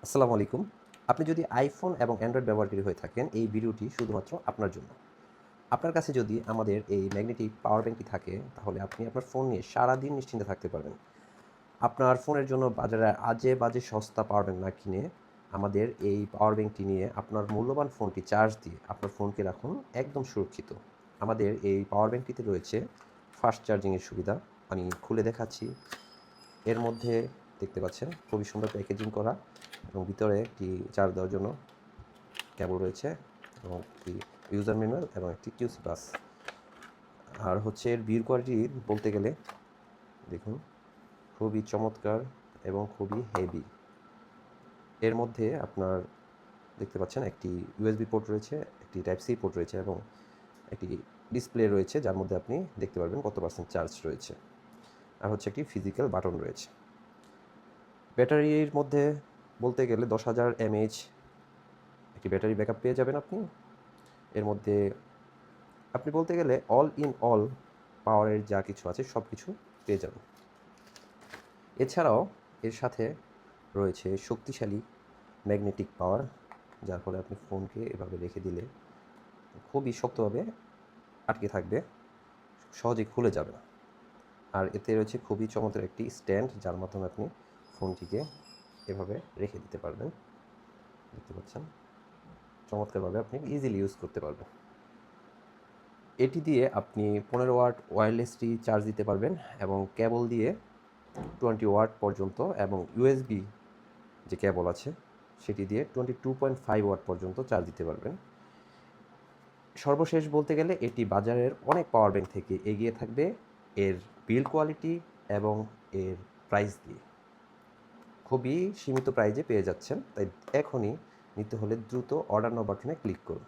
আসসালামু আলাইকুম। আপনি যদি আইফোন এবং অ্যান্ড্রয়েড ব্যবহারকারী হয়ে থাকেন, এই ভিডিওটি শুধুমাত্র আপনার জন্য। আপনার কাছে যদি আমাদের এই ম্যাগনেটিক পাওয়ার ব্যাংকটি থাকে, তাহলে আপনি আপনার ফোন নিয়ে সারাদিন নিশ্চিন্তে থাকতে পারবেন। আপনার ফোনের জন্য বাজারে আজে বাজে সস্তা পাওয়ার ব্যাংক না কিনে, আমাদের এই পাওয়ার ব্যাংকটি নিয়ে আপনার মূল্যবান ফোনটি চার্জ দিয়ে আপনার ফোনকে রাখুন একদম সুরক্ষিত। আমাদের এই পাওয়ার ব্যাংকটিতে রয়েছে ফাস্ট চার্জিংয়ের সুবিধা। আমি খুলে দেখাচ্ছি। এর মধ্যে দেখতে পাচ্ছেন খুবই সুন্দর প্যাকেজিং করা এবং ভিতরে একটি চার্জ দেওয়ার জন্য কেবল রয়েছে এবং একটি ইউজার ম্যানুয়াল এবং একটি কিউসি পাস। আর হচ্ছে এর বিল্ড কোয়ালিটি বলতে গেলে দেখুন খুবই চমৎকার এবং খুবই হেভি। এর মধ্যে আপনার দেখতে পাচ্ছেন একটি ইউএসবি পোর্ট রয়েছে, একটি টাইপ সি পোর্ট রয়েছে এবং একটি ডিসপ্লে রয়েছে যার মধ্যে আপনি দেখতে পারবেন কত পার্সেন্ট চার্জ রয়েছে। আর হচ্ছে একটি ফিজিক্যাল বাটন রয়েছে। ব্যাটারির মধ্যে বলতে গেলে 10,000 mAh একটি ব্যাটারি ব্যাকআপ পেয়ে যাবেন আপনি। এর মধ্যে আপনি বলতে গেলে অল ইন অল পাওয়ারের যা কিছু আছে সব কিছু পেয়ে যাবেন। এছাড়াও এর সাথে রয়েছে শক্তিশালী ম্যাগনেটিক পাওয়ার, যার ফলে আপনি ফোনকে এভাবে রেখে দিলে খুবই শক্তভাবে আটকে থাকবে, সহজেই খুলে যাবে না। আর এতে রয়েছে খুবই চমৎকার একটি স্ট্যান্ড, যার মাধ্যমে আপনি ফোনটিকে এভাবে রেখে দিতে পারবেন। দেখতে পাচ্ছেন চমৎকারভাবে আপনি ইজিলি ইউজ করতে পারবেন। এটি দিয়ে আপনি 15 ওয়াট ওয়্যারলেসলি চার্জ দিতে পারবেন এবং কেবল দিয়ে 20 ওয়াট পর্যন্ত, এবং ইউএসবি যে কেবল আছে সেটি দিয়ে 22.5 ওয়াট পর্যন্ত চার্জ দিতে পারবেন। সর্বশেষ বলতে গেলে এটি বাজারের অনেক পাওয়ার ব্যাংক থেকে এগিয়ে থাকবে এর বিল্ড কোয়ালিটি এবং এর প্রাইস দিয়ে। খুবই সীমিত প্রাইজে পেয়ে যাচ্ছেন, তাই এখনই নিতে হলে দ্রুত অর্ডার নাও বাটনে ক্লিক করুন।